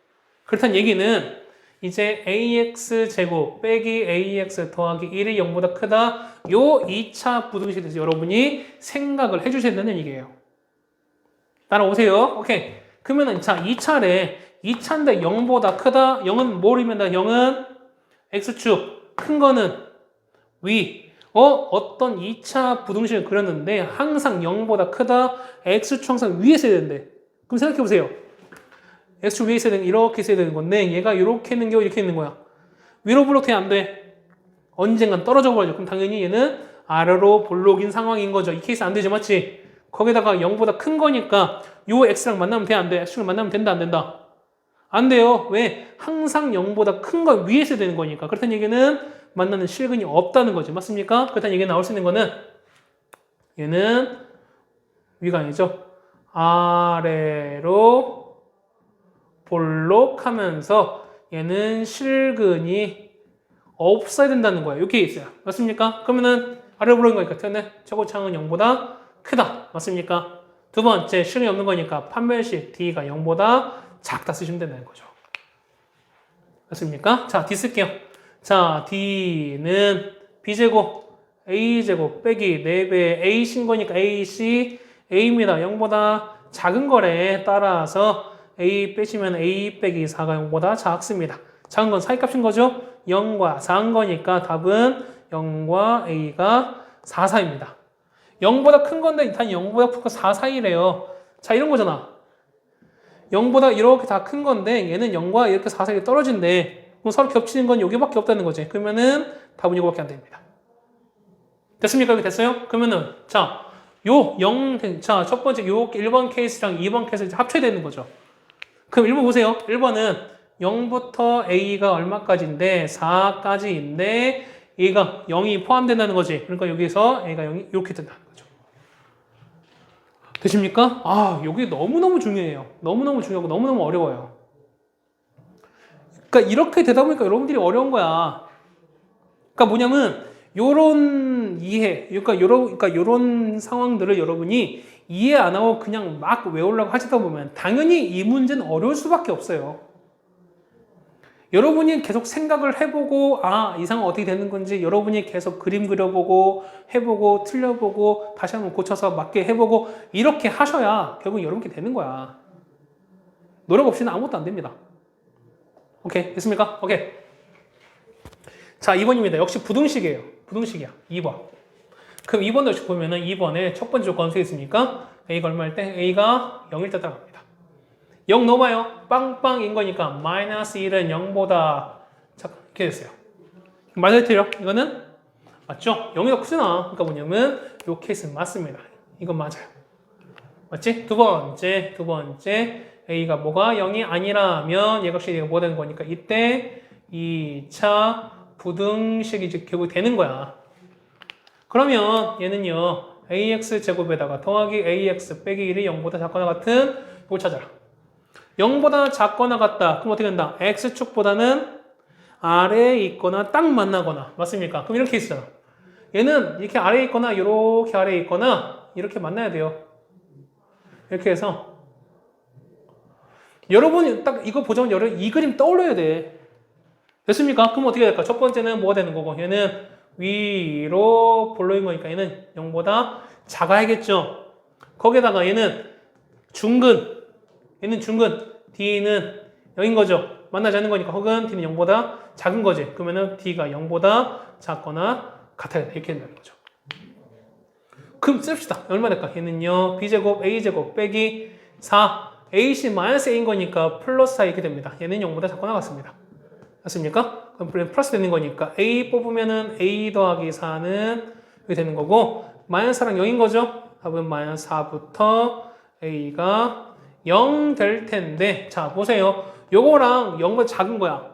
그렇다는 얘기는 이제 AX 제곱 빼기 AX 더하기 1이 0보다 크다. 요 2차 부등식에 대해서 여러분이 생각을 해주셔야 된다는 얘기예요. 따라오세요. 오케이. 그러면은 자, 2차인데 0보다 크다. 0은 뭘 의미한다? 0은 X축. 큰 거는 위. 어떤 2차 부등식을 그렸는데 항상 0보다 크다. X축 항상 위에 있어야 되는데. 그럼 생각해 보세요. X축 위에 있어야 되는 이렇게 있어야 되는 건데 얘가 이렇게 있는 게 이렇게 있는 거야. 위로 볼록 돼야 안 돼. 언젠간 떨어져 버려요. 그럼 당연히 얘는 아래로 볼록인 상황인 거죠. 이 케이스 안 되죠, 맞지? 거기다가 0보다 큰 거니까 요 X랑 만나면 돼, 안 돼? X축을 만나면 된다, 안 된다? 안 돼요. 왜? 항상 0보다 큰 거 위에 있어야 되는 거니까. 그렇다는 얘기는 만나는 실근이 없다는 거죠. 맞습니까? 그렇다는 얘기 나올 수 있는 거는 얘는 위가 아니죠. 아래로 볼록하면서 얘는 실근이 없어야 된다는 거예요. 이렇게 있어요. 맞습니까? 그러면은 아래로 볼록인 거니까 태어난 최고차항은 0보다 크다. 맞습니까? 두 번째, 실근이 없는 거니까 판별식 D가 0보다 작다 쓰시면 된다는 거죠. 맞습니까? 자, D 쓸게요. 자, D는 B제곱, A제곱 빼기 4배 A신 거니까 AC, A입니다. 0보다 작은 거래 따라서 A 빼시면 A 빼기 4가 0보다 작습니다. 작은 건 사이값인 거죠? 0과 4인 거니까 답은 0과 A가 4, 4입니다. 0보다 큰 건데 단 0보다 큰 거 4 사이래요. 자, 이런 거잖아. 0보다 이렇게 다 큰 건데 얘는 0과 이렇게 4 사이에 떨어진대. 그럼 서로 겹치는 건 여기밖에 없다는 거지. 그러면은 답은 이거밖에 안 됩니다. 됐습니까? 이렇게 됐어요? 그러면은 자, 자, 첫 번째 요 1번 케이스랑 2번 케이스를 합쳐야 되는 거죠. 그럼 1번 보세요. 1번은 0부터 A가 얼마까지인데 4까지인데 A가 0이 포함된다는 거지. 그러니까 여기서 A가 0이 이렇게 된다는 거죠. 되십니까? 아, 여기 너무너무 중요해요. 너무너무 중요하고 너무너무 어려워요. 그러니까 이렇게 되다 보니까 여러분들이 어려운 거야. 그러니까 뭐냐면 요런 이해, 그러니까 요런 상황들을 여러분이 이해 안 하고 그냥 막 외우려고 하시다 보면 당연히 이 문제는 어려울 수밖에 없어요. 여러분이 계속 생각을 해보고 이 상황 어떻게 되는 건지 여러분이 계속 그림 그려보고 해보고 틀려보고 다시 한번 고쳐서 맞게 해보고 이렇게 하셔야 결국 여러분께 되는 거야. 노력 없이는 아무것도 안 됩니다. 오케이, 됐습니까? 오케이. 자, 2번입니다. 역시 부등식이에요. 부등식이야. 2번. 그럼 2번도 역시 보면은 2번에 첫 번째 조건 어떻게 있습니까? A가 얼마일 때? A가 0일 때 따라갑니다. 0 넘어요. 빵빵인 거니까 마이너스 1은 0보다 이렇게 됐어요. 맞아요, 틀려? 이거는 맞죠? 0이 더 크잖아. 그러니까 뭐냐면 이 케이스는 맞습니다. 이건 맞아요. 맞지? 두 번째 A가 뭐가 0이 아니라면 얘가 역시 뭐 되는 거니까 이때 2차 부등식이 이제 결국 되는 거야. 그러면 얘는요 AX 제곱에다가 더하기 AX 빼기 1이 0보다 작거나 같은 이걸 찾아라. 0보다 작거나 같다. 그럼 어떻게 된다? X축보다는 아래에 있거나 딱 만나거나. 맞습니까? 그럼 이렇게 있어요. 얘는 이렇게 아래에 있거나 이렇게 아래에 있거나 이렇게 만나야 돼요. 이렇게 해서 여러분이 딱 이거 보자면 여러분 이 그림 떠올려야 돼. 됐습니까? 그럼 어떻게 될까? 첫 번째는 뭐가 되는 거고 얘는 위로 볼록인 거니까 얘는 0보다 작아야겠죠. 거기에다가 얘는 중근 D는 0인 거죠. 만나지 않는 거니까 혹은 D는 0보다 작은 거지. 그러면은 D가 0보다 작거나 같아야 돼. 이렇게 된다는 거죠. 그럼 씁시다. 얼마 될까? 얘는요 B제곱 A제곱 빼기 4 AC 마이너스 A인 거니까 플러스 4 이렇게 됩니다. 얘는 0보다 작거나 같습니다. 맞습니까? 그럼 플러스 되는 거니까 A 뽑으면은 A 더하기 4는 이렇게 되는 거고 마이너스 4랑 0인 거죠? 답은 마이너스 4부터 A가 0 될 텐데 자 보세요. 요거랑 0보다 작은 거야.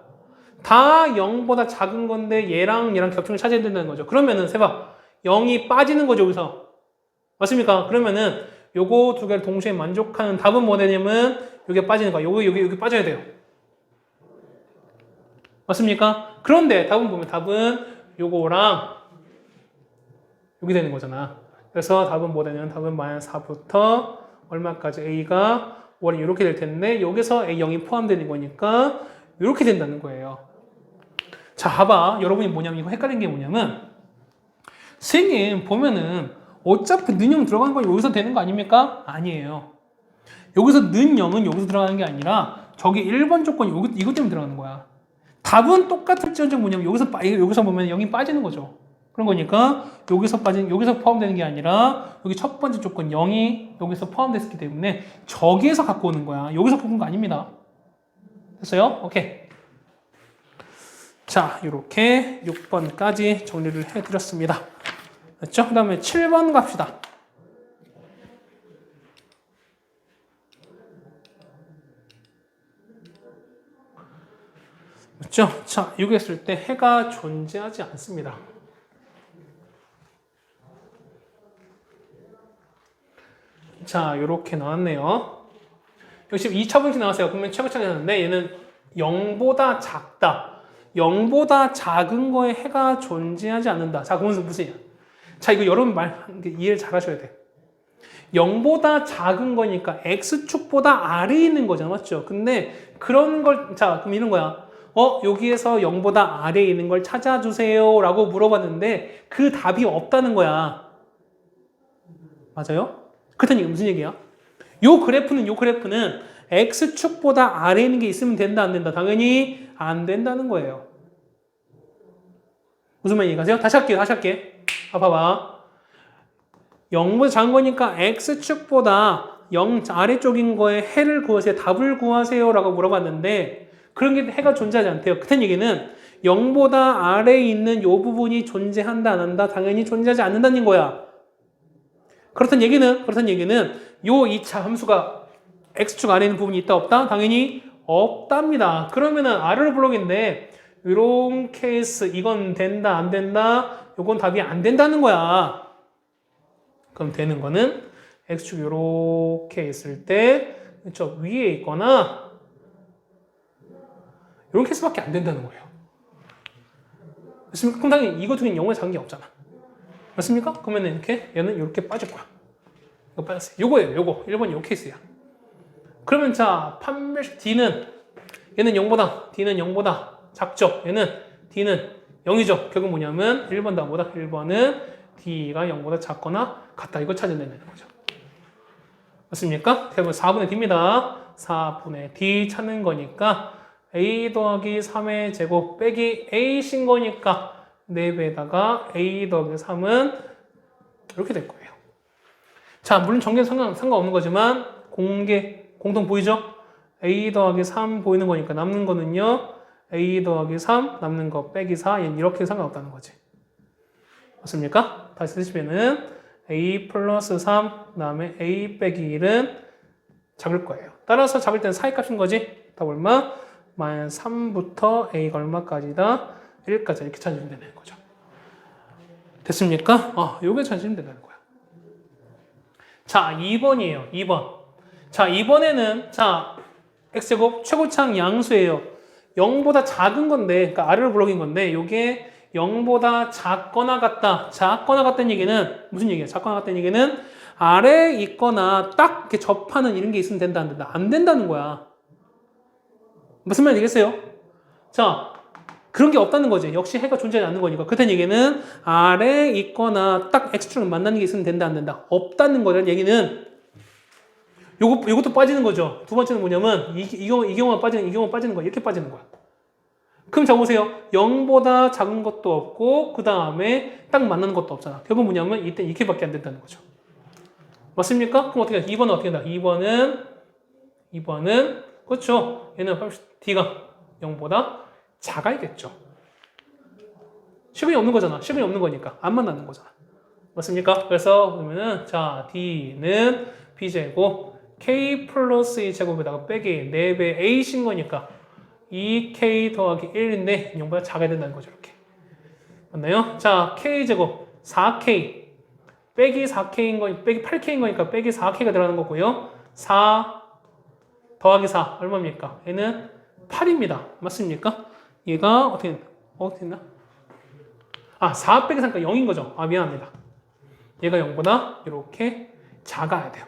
다 0보다 작은 건데 얘랑 겹침을 찾아야 된다는 거죠. 그러면은 세봐 0이 빠지는 거죠 여기서. 맞습니까? 그러면은 요거 두 개를 동시에 만족하는 답은 뭐 되냐면 요게 빠지는 거야. 여기 빠져야 돼요. 맞습니까? 그런데 답은 보면 답은 요거랑 여기 되는 거잖아. 그래서 답은 뭐 되냐면 답은 -4부터 얼마까지 a가 5는 이렇게 될 텐데 여기서 a0이 포함되는 거니까 이렇게 된다는 거예요. 자, 봐봐. 여러분이 뭐냐면 이거 헷갈린 게 뭐냐면 선생님 보면은 어차피 는0 들어가는 거 여기서 되는 거 아닙니까? 아니에요. 여기서 는0은 여기서 들어가는 게 아니라 저기 1번 조건이 이것 때문에 들어가는 거야. 답은 똑같을지언정 뭐냐면 여기서 보면 0이 빠지는 거죠. 그런 거니까 여기서 포함되는 게 아니라 여기 첫 번째 조건 0이 여기서 포함됐기 때문에 저기에서 갖고 오는 거야. 여기서 뽑은 거 아닙니다. 됐어요? 오케이. 자, 이렇게 6번까지 정리를 해드렸습니다. 됐죠? 그 다음에 7번 갑시다. 됐죠? 자, 이거 했을 때 해가 존재하지 않습니다. 자, 이렇게 나왔네요. 역시 2차 분식 나왔어요. 그러면 최고차이 나왔는데 얘는 0보다 작다. 0보다 작은 거에 해가 존재하지 않는다. 자, 그러면 무슨이야? 자, 이거 여러분 이해를 잘 하셔야 돼. 0보다 작은 거니까 x축보다 아래에 있는 거잖아. 맞죠? 근데 그런 걸, 자, 그럼 이런 거야. 여기에서 0보다 아래에 있는 걸 찾아주세요. 라고 물어봤는데 그 답이 없다는 거야. 맞아요? 그렇다는 얘기 무슨 얘기야? 요 그래프는 x축보다 아래에 있는 게 있으면 된다, 안 된다? 당연히 안 된다는 거예요. 무슨 말인지 이해가세요? 다시 할게. 봐봐. 0보다 작은 거니까 x축보다 0 아래쪽인 거에 해를 구하세요. 답을 구하세요. 라고 물어봤는데 그런 게 해가 존재하지 않대요. 그런 얘기는 0보다 아래에 있는 요 부분이 존재한다, 안 한다? 당연히 존재하지 않는다는 거야. 그렇다는 얘기는 요 2차 함수가 x축 안에 있는 부분이 있다, 없다? 당연히 없답니다. 그러면은 R을 블록인데 이런 케이스 이건 된다, 안 된다? 요건 답이 안 된다는 거야. 그럼 되는 거는 x축 요렇게 있을 때 그렇죠? 위에 있거나 이런 케이스밖에 안 된다는 거예요. 맞습니까? 그럼 당연히 이거 중에 0에 작은 게 없잖아. 맞습니까? 그러면 얘는 이렇게 빠질 거야. 이거 빠졌어요. 요거예요. 요거 1번 요 케이스야. 그러면 자, 판별식 D는 얘는 0보다 D는 0보다 작죠. 얘는 D는 0이죠. 결국 뭐냐면 1번 답보다 1번은 D가 0보다 작거나 같다. 이거 찾아내는 거죠. 맞습니까? 결국 4분의 D입니다. 4분의 D 찾는 거니까 A 더하기 3의 제곱 빼기 A신 거니까 4배에다가 A 더하기 3은 이렇게 될 거예요. 자, 물론 전개는 상관없는 거지만 공통 보이죠? A 더하기 3 보이는 거니까 남는 거는요. A 더하기 3 남는 거 빼기 4 얘는 이렇게 상관없다는 거지. 맞습니까? 다시 쓰시면은 A 플러스 3 그다음에 A 빼기 1은 작을 거예요. 따라서 작을 때는 사이값인 거지. 답 얼마? -3부터 A가 얼마까지다? 1까지 이렇게 찾으면 되는 거죠. 됐습니까? 요게 찾으면 된다는 거야. 자, 2번이에요. 2번. 자, 이번에는 자, x제곱 최고차항 양수예요. 0보다 작은 건데, 그러니까 아래로 블록인 건데 요게 0보다 작거나 같다. 작거나 같다는 얘기는 무슨 얘기야? 작거나 같다는 얘기는 아래에 있거나 딱 이렇게 접하는 이런 게 있으면 된다, 안 된다? 안 된다는 거야. 무슨 말인지 되겠어요? 자, 그런 게 없다는 거지. 역시 해가 존재하지 않는 거니까. 그렇다는 얘기는 아래에 있거나 딱 x축을 만나는 게 있으면 된다, 안 된다? 없다는 거라는 얘기는 요것도 빠지는 거죠. 두 번째는 뭐냐면 이 경우가 빠지는 거야. 이렇게 빠지는 거야. 그럼 자 보세요. 0보다 작은 것도 없고 그 다음에 딱 만나는 것도 없잖아. 결국 뭐냐면 이때 이렇게밖에 안 된다는 거죠. 맞습니까? 그럼 어떻게 해? 2번은 어떻게 된다? 2번은 그렇죠. 얘는 D가 0보다 작아야겠죠. 식은이 없는 거잖아. 식은이 없는 거니까 안 만나는 거잖아. 맞습니까? 그래서 그러면은 자 D는 B제곱 K 플러스 2제곱에다가 빼기 4배 A신 거니까 2K 더하기 1인데 0보다 작아야 된다는 거죠. 이렇게. 맞나요? 자, K제곱 4K 빼기 4K인 거, 빼기 8K인 거니까 빼기 4K가 들어가는 거고요. 4 더하기 4 얼마입니까? 얘는 8입니다. 맞습니까? 얘가 어떻게 됐나? 4 빼기 3니까 0인 거죠. 미안합니다. 얘가 0보다 이렇게 작아야 돼요.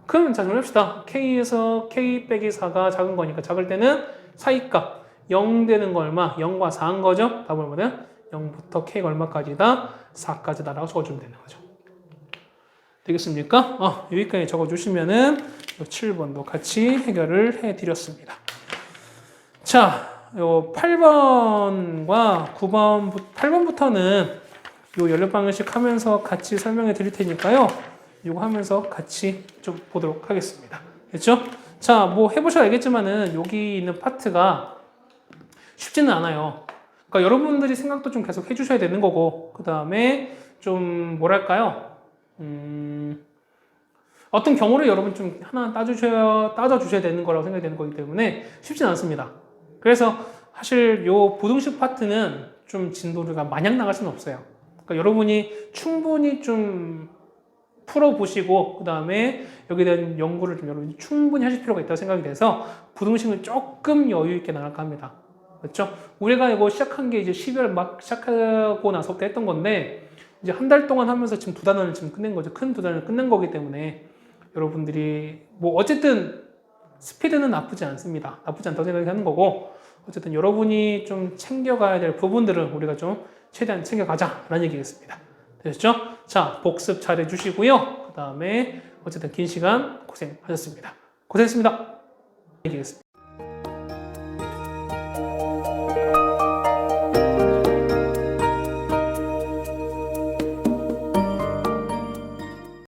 그럼 자, 정리합시다. K에서 K 빼기 4가 작은 거니까 작을 때는 사이값 0 되는 거 얼마? 0과 4인 거죠. 답을 보면 0부터 K가 얼마까지다? 4까지다라고 적어주면 되는 거죠. 되겠습니까? 여기까지 적어주시면은 7번도 같이 해결을 해드렸습니다. 자, 요 8번과 9번, 8번부터는 요 연립 방정식 하면서 같이 설명해 드릴 테니까요. 이거 하면서 같이 좀 보도록 하겠습니다. 됐죠? 자, 뭐 해보셔야 알겠지만은 여기 있는 파트가 쉽지는 않아요. 그러니까 여러분들이 생각도 좀 계속 해주셔야 되는 거고, 그 다음에 좀 뭐랄까요? 어떤 경우를 여러분 좀 하나 따져주셔야 되는 거라고 생각이 되는 거기 때문에 쉽지는 않습니다. 그래서 사실 요 부등식 파트는 좀 진도가 마냥 나갈 수는 없어요. 그러니까 여러분이 충분히 좀 풀어보시고 그 다음에 여기에 대한 연구를 좀 여러분이 충분히 하실 필요가 있다고 생각이 돼서 부등식을 조금 여유 있게 나갈까 합니다. 그렇죠? 우리가 이거 시작한 게 이제 12월 막 시작하고 나서부터 했던 건데 이제 한 달 동안 하면서 지금 2단원을 지금 끝낸 거죠. 큰 2단원을 끝낸 거기 때문에 여러분들이 뭐 어쨌든 스피드는 나쁘지 않습니다. 나쁘지 않다고 생각하는 거고 어쨌든 여러분이 좀 챙겨가야 될 부분들은 우리가 좀 최대한 챙겨가자라는 얘기겠습니다. 되셨죠? 자, 복습 잘 해주시고요. 그 다음에 어쨌든 긴 시간 고생하셨습니다. 고생했습니다. 얘기겠습니다.